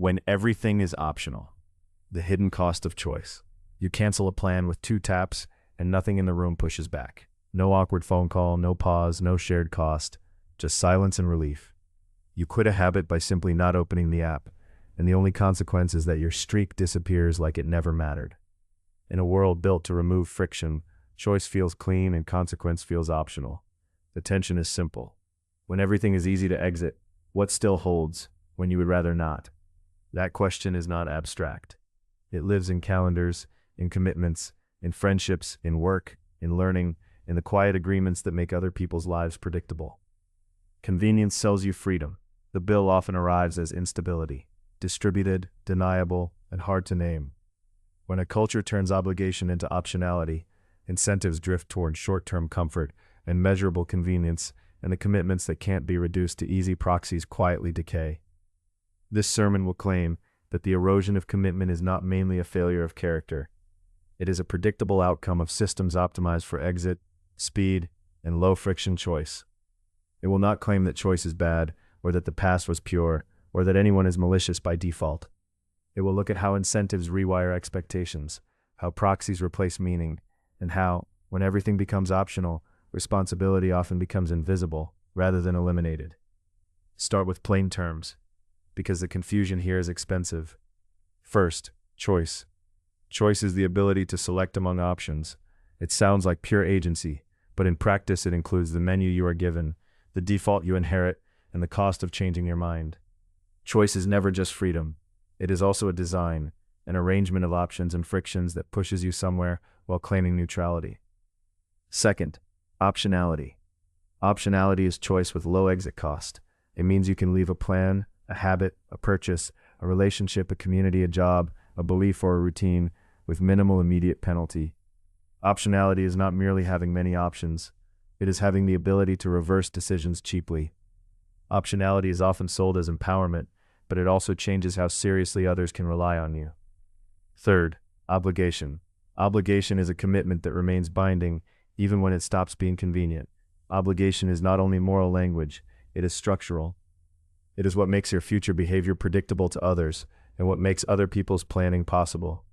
When everything is optional. The hidden cost of choice. You cancel a plan with 2 taps and nothing in the room pushes back. No awkward phone call, no pause, no shared cost, just silence and relief. You quit a habit by simply not opening the app, and the only consequence is that your streak disappears like it never mattered. In a world built to remove friction, choice feels clean and consequence feels optional. The tension is simple. When everything is easy to exit, what still holds when you would rather not? That question is not abstract. It lives in calendars, in commitments, in friendships, in work, in learning, in the quiet agreements that make other people's lives predictable. Convenience sells you freedom. The bill often arrives as instability, distributed, deniable, and hard to name. When a culture turns obligation into optionality, incentives drift toward short-term comfort and measurable convenience, and the commitments that can't be reduced to easy proxies quietly decay. This sermon will claim that the erosion of commitment is not mainly a failure of character. It is a predictable outcome of systems optimized for exit, speed, and low-friction choice. It will not claim that choice is bad, or that the past was pure, or that anyone is malicious by default. It will look at how incentives rewire expectations, how proxies replace meaning, and how, when everything becomes optional, responsibility often becomes invisible rather than eliminated. Start with plain terms, because the confusion here is expensive. First, choice. Choice is the ability to select among options. It sounds like pure agency, but in practice it includes the menu you are given, the default you inherit, and the cost of changing your mind. Choice is never just freedom. It is also a design, an arrangement of options and frictions that pushes you somewhere while claiming neutrality. Second, optionality. Optionality is choice with low exit cost. It means you can leave a plan, a habit, a purchase, a relationship, a community, a job, a belief, or a routine with minimal immediate penalty. Optionality is not merely having many options. It is having the ability to reverse decisions cheaply. Optionality is often sold as empowerment, but it also changes how seriously others can rely on you. Third, obligation. Obligation is a commitment that remains binding even when it stops being convenient. Obligation is not only moral language, it is structural. It is what makes your future behavior predictable to others and what makes other people's planning possible.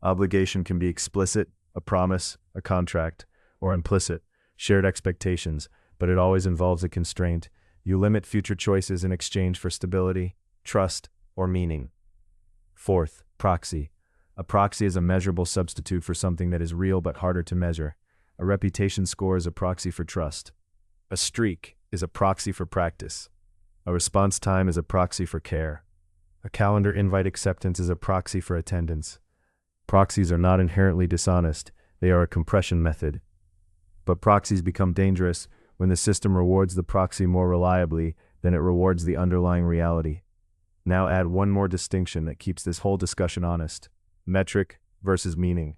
Obligation can be explicit, a promise, a contract, or implicit, shared expectations, but it always involves a constraint. You limit future choices in exchange for stability, trust, or meaning. Fourth, proxy. A proxy is a measurable substitute for something that is real but harder to measure. A reputation score is a proxy for trust. A streak is a proxy for practice. A response time is a proxy for care. A calendar invite acceptance is a proxy for attendance. Proxies are not inherently dishonest, they are a compression method. But proxies become dangerous when the system rewards the proxy more reliably than it rewards the underlying reality. Now add one more distinction that keeps this whole discussion honest. Metric versus meaning.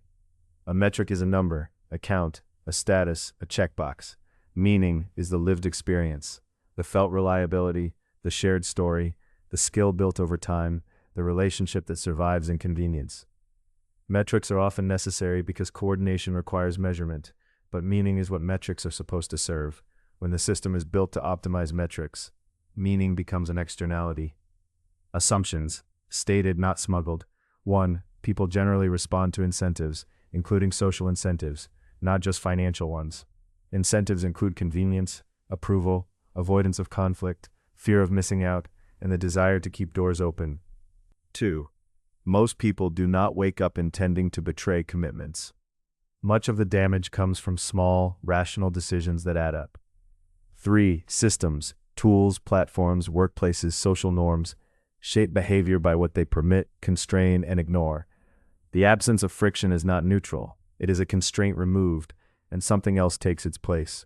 A metric is a number, a count, a status, a checkbox. Meaning is the lived experience, the felt reliability, the shared story, the skill built over time, the relationship that survives inconvenience. Metrics are often necessary because coordination requires measurement, but meaning is what metrics are supposed to serve. When the system is built to optimize metrics, meaning becomes an externality. Assumptions, stated, not smuggled. 1. People generally respond to incentives, including social incentives, not just financial ones. Incentives include convenience, approval, avoidance of conflict, fear of missing out, and the desire to keep doors open. 2. Most people do not wake up intending to betray commitments. Much of the damage comes from small, rational decisions that add up. 3. Systems, tools, platforms, workplaces, social norms shape behavior by what they permit, constrain, and ignore. The absence of friction is not neutral. It is a constraint removed, and something else takes its place.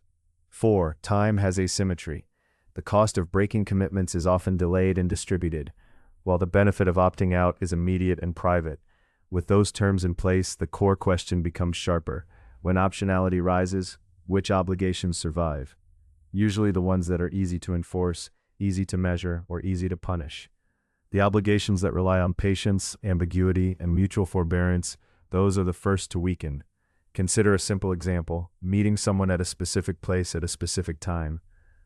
4. Time has asymmetry. The cost of breaking commitments is often delayed and distributed, while the benefit of opting out is immediate and private. With those terms in place, the core question becomes sharper. When optionality rises, which obligations survive? Usually the ones that are easy to enforce, easy to measure, or easy to punish. The obligations that rely on patience, ambiguity, and mutual forbearance, those are the first to weaken. Consider a simple example: meeting someone at a specific place at a specific time.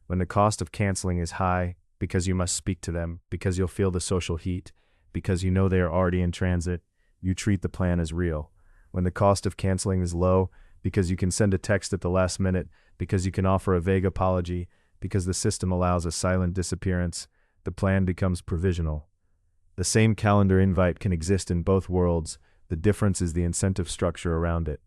When the cost of canceling is high, because you must speak to them, because you'll feel the social heat, because you know they are already in transit, you treat the plan as real. When the cost of canceling is low, because you can send a text at the last minute, because you can offer a vague apology, because the system allows a silent disappearance, the plan becomes provisional. The same calendar invite can exist in both worlds. The difference is the incentive structure around it.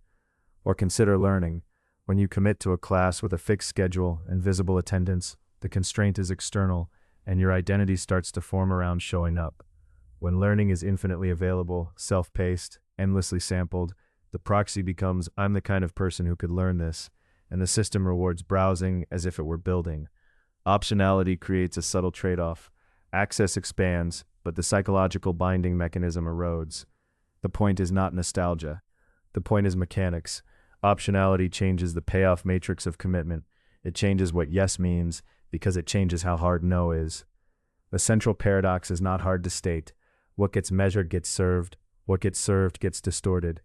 Or consider learning. When you commit to a class with a fixed schedule and visible attendance, the constraint is external, and your identity starts to form around showing up. When learning is infinitely available, self-paced, endlessly sampled, the proxy becomes, I'm the kind of person who could learn this, and the system rewards browsing as if it were building. Optionality creates a subtle trade-off. Access expands, but the psychological binding mechanism erodes. The point is not nostalgia. The point is mechanics. Optionality changes the payoff matrix of commitment. It changes what yes means because it changes how hard no is. The central paradox is not hard to state. What gets measured gets served. What gets served gets distorted.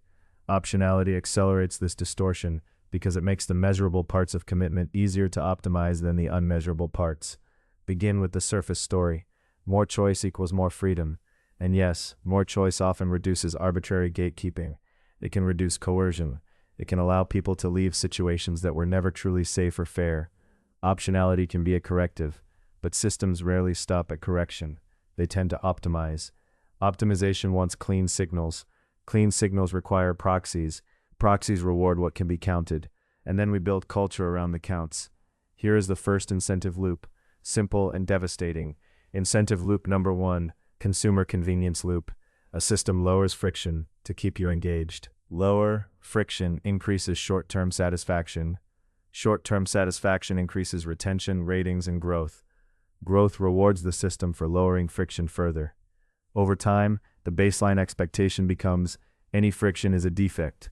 Optionality accelerates this distortion because it makes the measurable parts of commitment easier to optimize than the unmeasurable parts. Begin with the surface story. More choice equals more freedom. And yes, more choice often reduces arbitrary gatekeeping. It can reduce coercion. It can allow people to leave situations that were never truly safe or fair. Optionality can be a corrective, but systems rarely stop at correction. They tend to optimize. Optimization wants clean signals. Clean signals require proxies. Proxies reward what can be counted. And then we build culture around the counts. Here is the first incentive loop. Simple and devastating. Incentive loop number 1, consumer convenience loop. A system lowers friction to keep you engaged. Lower friction increases short-term satisfaction. Short-term satisfaction increases retention, ratings, and growth. Growth rewards the system for lowering friction further. Over time, the baseline expectation becomes any friction is a defect.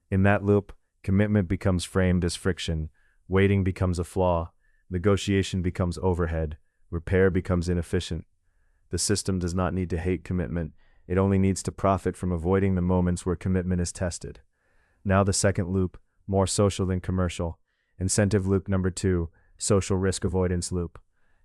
In that loop, commitment becomes framed as friction, waiting becomes a flaw, negotiation becomes overhead, repair becomes inefficient. The system does not need to hate commitment. It only needs to profit from avoiding the moments where commitment is tested. Now the second loop, more social than commercial. Incentive loop number 2, social risk avoidance loop.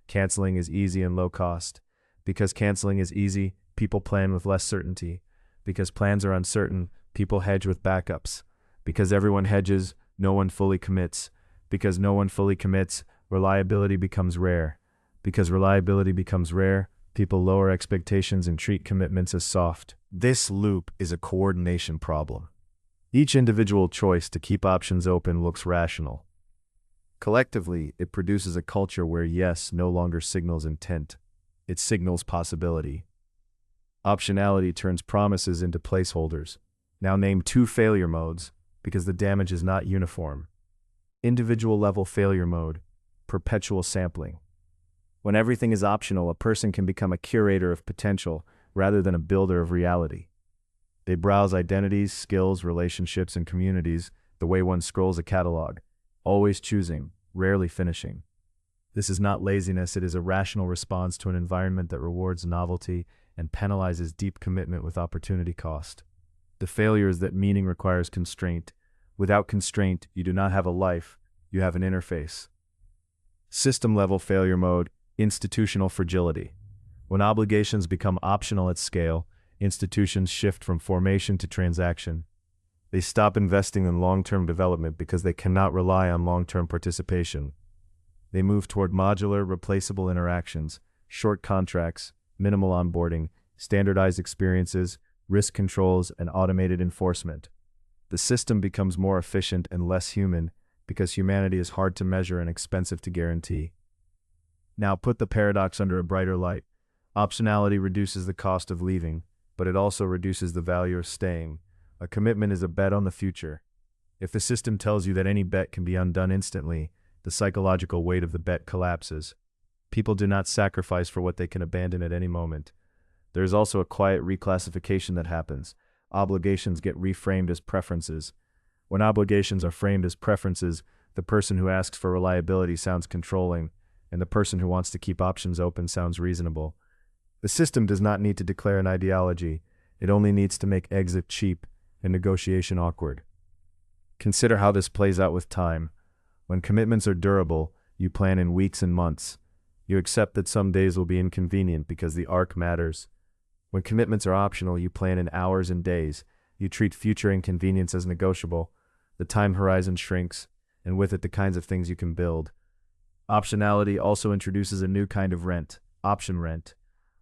Canceling is easy and low cost. Because canceling is easy, people plan with less certainty. Because plans are uncertain, people hedge with backups. Because everyone hedges, no one fully commits. Because no one fully commits, reliability becomes rare. Because reliability becomes rare, people lower expectations and treat commitments as soft. This loop is a coordination problem. Each individual choice to keep options open looks rational. Collectively, it produces a culture where yes no longer signals intent. It signals possibility. Optionality turns promises into placeholders. Now name 2 failure modes, because the damage is not uniform. Individual level failure mode, perpetual sampling. When everything is optional, a person can become a curator of potential rather than a builder of reality. They browse identities, skills, relationships, and communities the way one scrolls a catalog, always choosing, rarely finishing. This is not laziness, it is a rational response to an environment that rewards novelty and penalizes deep commitment with opportunity cost. The failure is that meaning requires constraint. Without constraint, you do not have a life, you have an interface. System-level failure mode, institutional fragility. When obligations become optional at scale, institutions shift from formation to transaction. They stop investing in long-term development because they cannot rely on long-term participation. They move toward modular, replaceable interactions, short contracts, minimal onboarding, standardized experiences, risk controls, and automated enforcement. The system becomes more efficient and less human because humanity is hard to measure and expensive to guarantee. Now put the paradox under a brighter light. Optionality reduces the cost of leaving, but it also reduces the value of staying. A commitment is a bet on the future. If the system tells you that any bet can be undone instantly, the psychological weight of the bet collapses. People do not sacrifice for what they can abandon at any moment. There is also a quiet reclassification that happens. Obligations get reframed as preferences. When obligations are framed as preferences, the person who asks for reliability sounds controlling, and the person who wants to keep options open sounds reasonable. The system does not need to declare an ideology. It only needs to make exit cheap and negotiation awkward. Consider how this plays out with time. When commitments are durable, you plan in weeks and months. You accept that some days will be inconvenient because the arc matters. When commitments are optional, you plan in hours and days. You treat future inconvenience as negotiable. The time horizon shrinks, and with it the kinds of things you can build. Optionality also introduces a new kind of rent, option rent.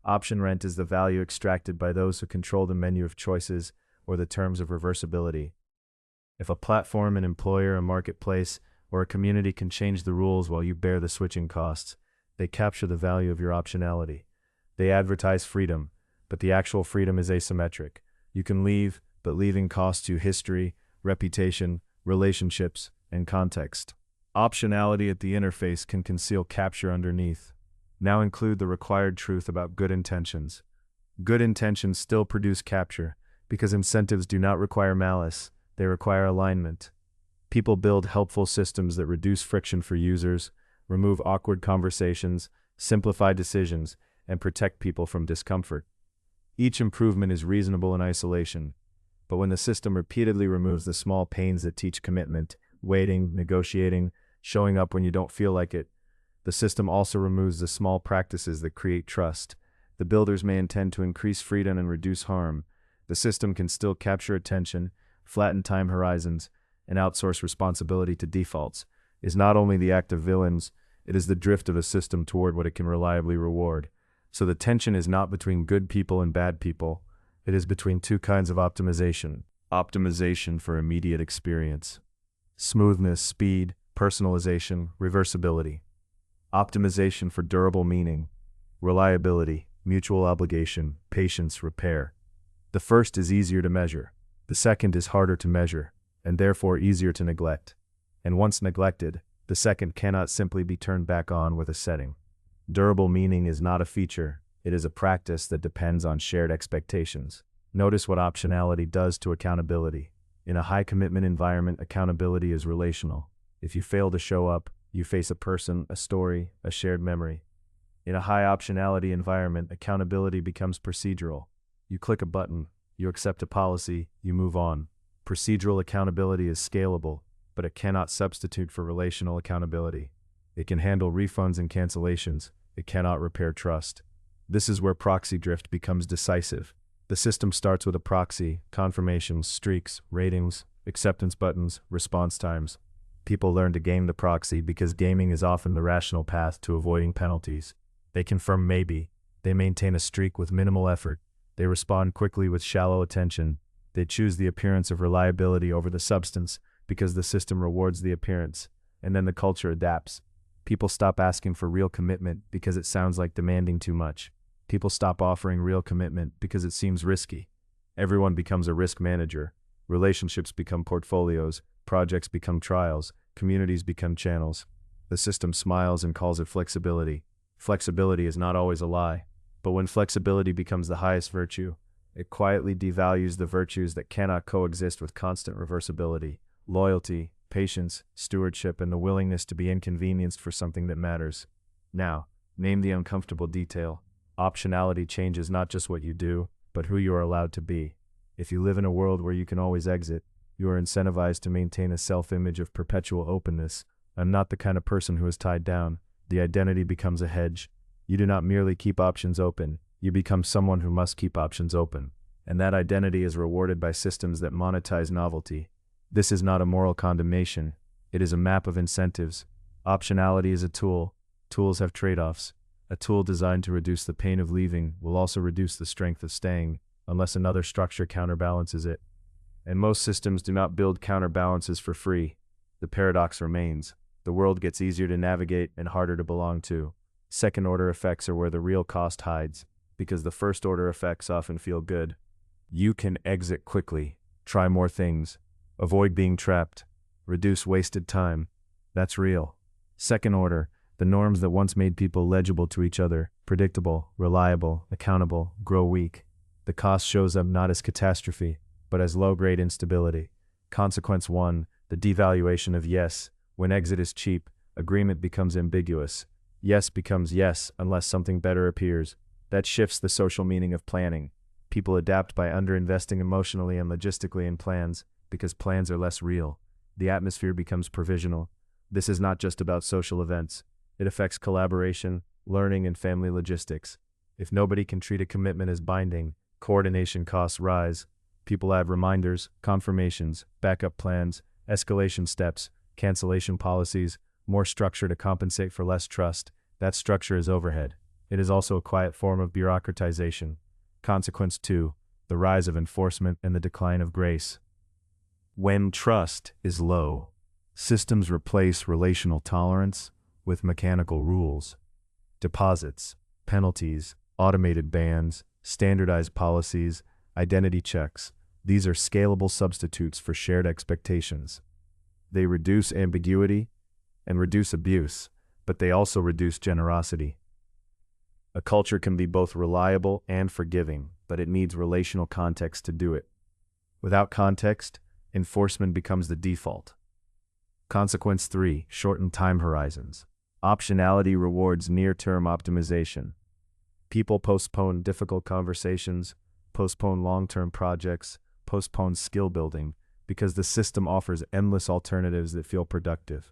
Option rent is the value extracted by those who control the menu of choices or the terms of reversibility. If a platform, an employer, a marketplace, or a community can change the rules while you bear the switching costs, they capture the value of your optionality. They advertise freedom, but the actual freedom is asymmetric. You can leave, but leaving costs you history, reputation, relationships, and context. Optionality at the interface can conceal capture underneath. Now include the required truth about good intentions. Good intentions still produce capture, because incentives do not require malice, they require alignment. People build helpful systems that reduce friction for users, remove awkward conversations, simplify decisions, and protect people from discomfort. Each improvement is reasonable in isolation, but when the system repeatedly removes the small pains that teach commitment, waiting, negotiating, showing up when you don't feel like it, the system also removes the small practices that create trust. The builders may intend to increase freedom and reduce harm. The system can still capture attention, flatten time horizons, and outsource responsibility to defaults. Is not only the act of villains, it is the drift of a system toward what it can reliably reward. So the tension is not between good people and bad people. It is between two kinds of optimization. Optimization for immediate experience. Smoothness, speed, personalization, reversibility. Optimization for durable meaning. Reliability, mutual obligation, patience, repair. The first is easier to measure. The second is harder to measure, and therefore easier to neglect. And once neglected, the second cannot simply be turned back on with a setting. Durable meaning is not a feature, it is a practice that depends on shared expectations. Notice what optionality does to accountability. In a high-commitment environment, accountability is relational. If you fail to show up, you face a person, a story, a shared memory. In a high-optionality environment, accountability becomes procedural. You click a button, you accept a policy, you move on. Procedural accountability is scalable, but it cannot substitute for relational accountability. It can handle refunds and cancellations. It cannot repair trust. This is where proxy drift becomes decisive. The system starts with a proxy, confirmations, streaks, ratings, acceptance buttons, response times. People learn to game the proxy because gaming is often the rational path to avoiding penalties. They confirm maybe. They maintain a streak with minimal effort. They respond quickly with shallow attention. They choose the appearance of reliability over the substance because the system rewards the appearance, and then the culture adapts. People stop asking for real commitment because it sounds like demanding too much. People stop offering real commitment because it seems risky. Everyone becomes a risk manager. Relationships become portfolios. Projects become trials. Communities become channels. The system smiles and calls it flexibility. Flexibility is not always a lie, but when flexibility becomes the highest virtue, it quietly devalues the virtues that cannot coexist with constant reversibility: loyalty, patience, stewardship, and the willingness to be inconvenienced for something that matters. Now, name the uncomfortable detail. Optionality changes not just what you do, but who you are allowed to be. If you live in a world where you can always exit, you are incentivized to maintain a self-image of perpetual openness. I'm not the kind of person who is tied down. The identity becomes a hedge. You do not merely keep options open, you become someone who must keep options open. And that identity is rewarded by systems that monetize novelty. This is not a moral condemnation, it is a map of incentives. Optionality is a tool. Tools have trade-offs. A tool designed to reduce the pain of leaving will also reduce the strength of staying, unless another structure counterbalances it. And most systems do not build counterbalances for free. The paradox remains. The world gets easier to navigate and harder to belong to. Second-order effects are where the real cost hides, because the first-order effects often feel good. You can exit quickly, try more things, avoid being trapped, reduce wasted time. That's real. Second order, the norms that once made people legible to each other, predictable, reliable, accountable, grow weak. The cost shows up not as catastrophe, but as low-grade instability. Consequence 1, the devaluation of yes. When exit is cheap, agreement becomes ambiguous. Yes becomes yes unless something better appears. That shifts the social meaning of planning. People adapt by underinvesting emotionally and logistically in plans, because plans are less real. The atmosphere becomes provisional. This is not just about social events. It affects collaboration, learning, and family logistics. If nobody can treat a commitment as binding, coordination costs rise. People add reminders, confirmations, backup plans, escalation steps, cancellation policies, more structure to compensate for less trust. That structure is overhead. It is also a quiet form of bureaucratization. Consequence 2. The rise of enforcement and the decline of grace. When trust is low, systems replace relational tolerance with mechanical rules. Deposits, penalties, automated bans, standardized policies, identity checks. These are scalable substitutes for shared expectations. They reduce ambiguity and reduce abuse, but they also reduce generosity. A culture can be both reliable and forgiving, but it needs relational context to do it. Without context, enforcement becomes the default. Consequence 3. Shortened time horizons. Optionality rewards near-term optimization. People postpone difficult conversations, postpone long-term projects, postpone skill building, because the system offers endless alternatives that feel productive.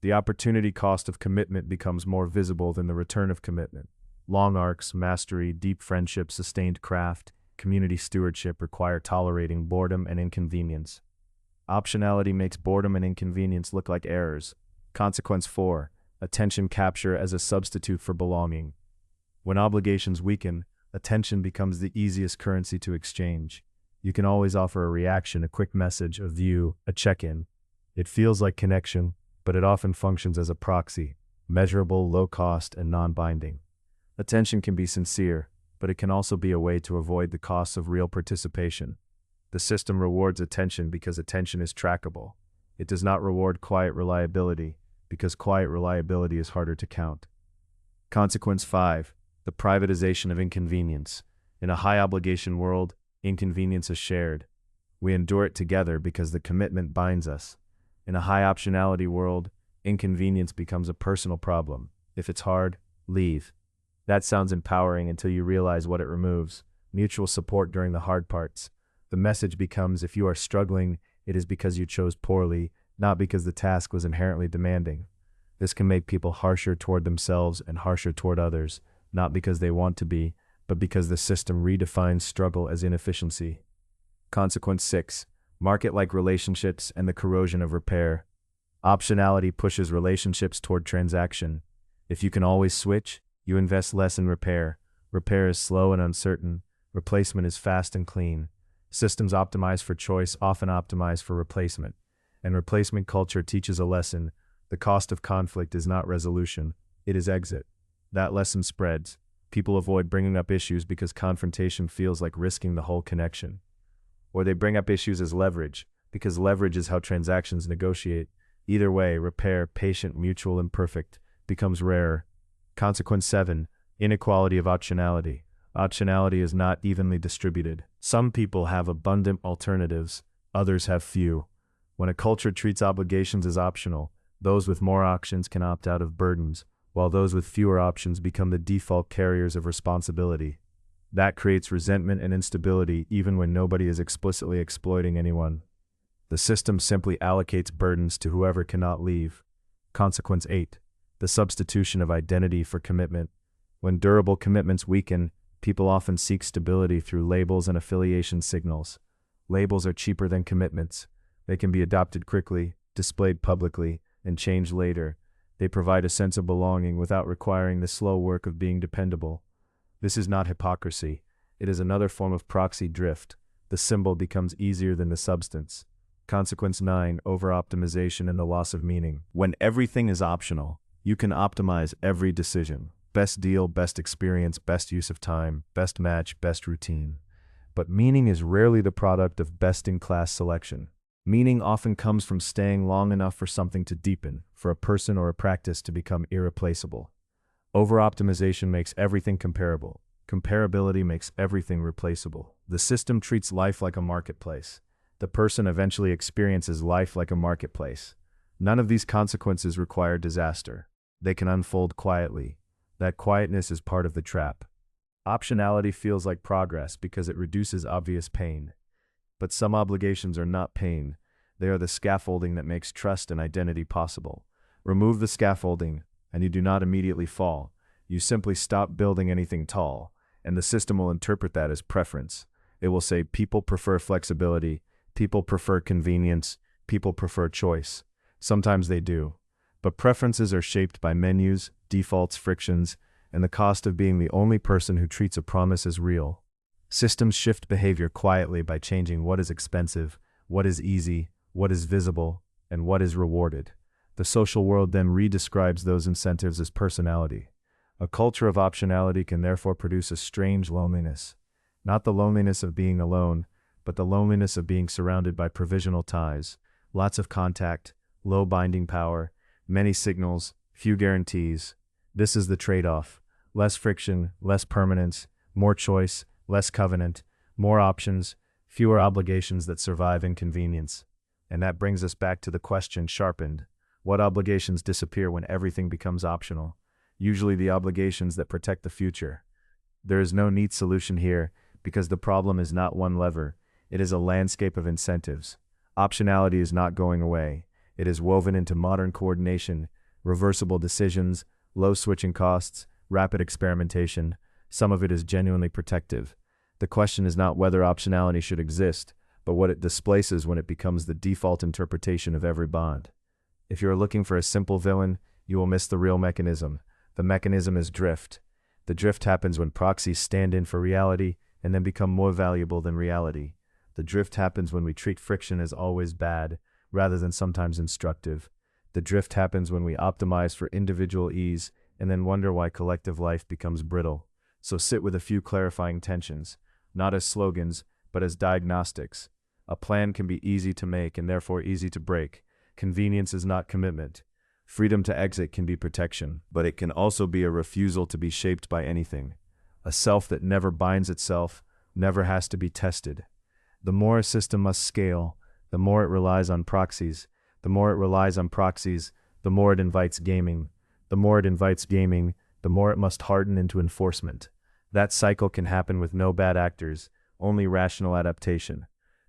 The opportunity cost of commitment becomes more visible than the return of commitment. Long arcs, mastery, deep friendship, sustained craft, community stewardship require tolerating boredom and inconvenience. Optionality makes boredom and inconvenience look like errors. Consequence 4. Attention capture as a substitute for belonging. When obligations weaken, attention becomes the easiest currency to exchange. You can always offer a reaction, a quick message, a view, a check-in. It feels like connection, but it often functions as a proxy, measurable, low cost, and non-binding. Attention can be sincere, but it can also be a way to avoid the costs of real participation. The system rewards attention because attention is trackable. It does not reward quiet reliability, because quiet reliability is harder to count. Consequence 5. The privatization of inconvenience. In a high-obligation world, inconvenience is shared. We endure it together because the commitment binds us. In a high-optionality world, inconvenience becomes a personal problem. If it's hard, leave. That sounds empowering until you realize what it removes. Mutual support during the hard parts. The message becomes, if you are struggling, it is because you chose poorly, not because the task was inherently demanding. This can make people harsher toward themselves and harsher toward others, not because they want to be, but because the system redefines struggle as inefficiency. Consequence 6. Market-like relationships and the corrosion of repair. Optionality pushes relationships toward transaction. If you can always switch, you invest less in repair. Repair is slow and uncertain. Replacement is fast and clean. Systems optimized for choice often optimize for replacement. And replacement culture teaches a lesson. The cost of conflict is not resolution, it is exit. That lesson spreads. People avoid bringing up issues because confrontation feels like risking the whole connection. Or they bring up issues as leverage, because leverage is how transactions negotiate. Either way, repair, patient, mutual, imperfect, becomes rarer. Consequence 7. Inequality of optionality. Optionality is not evenly distributed. Some people have abundant alternatives, others have few. When a culture treats obligations as optional, those with more options can opt out of burdens, while those with fewer options become the default carriers of responsibility. That creates resentment and instability even when nobody is explicitly exploiting anyone. The system simply allocates burdens to whoever cannot leave. Consequence 8. The substitution of identity for commitment. When durable commitments weaken, people often seek stability through labels and affiliation signals. Labels are cheaper than commitments. They can be adopted quickly, displayed publicly, and changed later. They provide a sense of belonging without requiring the slow work of being dependable. This is not hypocrisy. It is another form of proxy drift. The symbol becomes easier than the substance. Consequence 9. Over-optimization and the loss of meaning. When everything is optional, you can optimize every decision. Best deal, best experience, best use of time, best match, best routine. But meaning is rarely the product of best-in-class selection. Meaning often comes from staying long enough for something to deepen, for a person or a practice to become irreplaceable. Over-optimization makes everything comparable. Comparability makes everything replaceable. The system treats life like a marketplace. The person eventually experiences life like a marketplace. None of these consequences require disaster. They can unfold quietly. That quietness is part of the trap. Optionality feels like progress because it reduces obvious pain. But some obligations are not pain. They are the scaffolding that makes trust and identity possible. Remove the scaffolding, and you do not immediately fall. You simply stop building anything tall, and the system will interpret that as preference. It will say people prefer flexibility, people prefer convenience, people prefer choice. Sometimes they do. But preferences are shaped by menus, defaults, frictions, and the cost of being the only person who treats a promise as real. Systems shift behavior quietly by changing what is expensive, what is easy, what is visible, and what is rewarded. The social world then redescribes those incentives as personality. A culture of optionality can therefore produce a strange loneliness. Not the loneliness of being alone, but the loneliness of being surrounded by provisional ties, lots of contact, low binding power, many signals, few guarantees. This is the trade-off. Less friction, less permanence, more choice, less covenant, more options, fewer obligations that survive inconvenience. And that brings us back to the question sharpened. What obligations disappear when everything becomes optional? Usually the obligations that protect the future. There is no neat solution here, because the problem is not one lever. It is a landscape of incentives. Optionality is not going away. It is woven into modern coordination, reversible decisions, low switching costs, rapid experimentation. Some of it is genuinely protective. The question is not whether optionality should exist, but what it displaces when it becomes the default interpretation of every bond. If you're looking for a simple villain, you will miss the real mechanism. The mechanism is drift. The drift happens when proxies stand in for reality and then become more valuable than reality. The drift happens when we treat friction as always bad, rather than sometimes instructive. The drift happens when we optimize for individual ease and then wonder why collective life becomes brittle. So sit with a few clarifying tensions, not as slogans, but as diagnostics. A plan can be easy to make and therefore easy to break. Convenience is not commitment. Freedom to exit can be protection, but it can also be a refusal to be shaped by anything. A self that never binds itself, never has to be tested. The more a system must scale, the more it relies on proxies. The more it relies on proxies, the more it invites gaming. The more it invites gaming, the more it must harden into enforcement. That cycle can happen with no bad actors, only rational adaptation.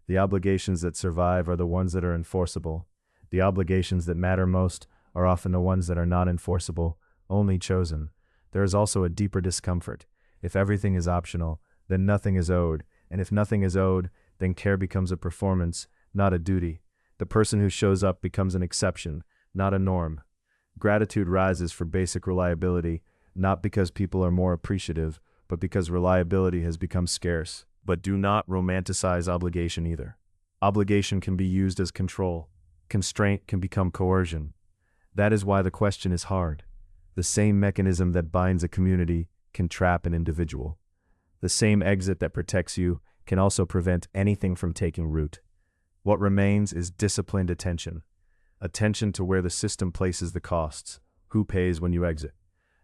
The obligations that survive are the ones that are enforceable. The obligations that matter most are often the ones that are not enforceable, only chosen. There is also a deeper discomfort. If everything is optional, then nothing is owed, and if nothing is owed, then care becomes a performance, not a duty. The person who shows up becomes an exception, not a norm. Gratitude rises for basic reliability, not because people are more appreciative, but because reliability has become scarce. But do not romanticize obligation either. Obligation can be used as control. Constraint can become coercion. That is why the question is hard. The same mechanism that binds a community can trap an individual. The same exit that protects you can also prevent anything from taking root. What remains is disciplined attention. Attention to where the system places the costs. Who pays when you exit?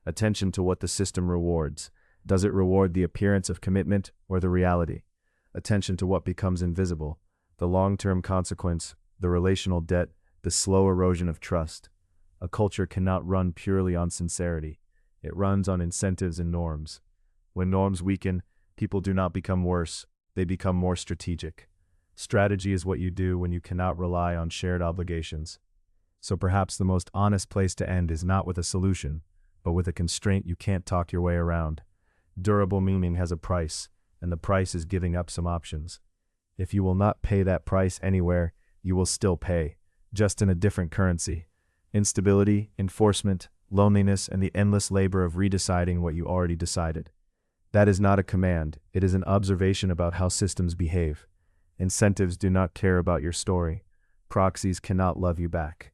Attention to what the system rewards. Does it reward the appearance of commitment or the reality? Attention to what becomes invisible. The long-term consequence, the relational debt, the slow erosion of trust. A culture cannot run purely on sincerity. It runs on incentives and norms. When norms weaken, people do not become worse. They become more strategic. Strategy is what you do when you cannot rely on shared obligations. So perhaps the most honest place to end is not with a solution, but with a constraint you can't talk your way around. Durable meaning has a price, and the price is giving up some options. If you will not pay that price anywhere, you will still pay, just in a different currency. Instability, enforcement, loneliness, and the endless labor of redeciding what you already decided. That is not a command, it is an observation about how systems behave. Incentives do not care about your story. Proxies cannot love you back.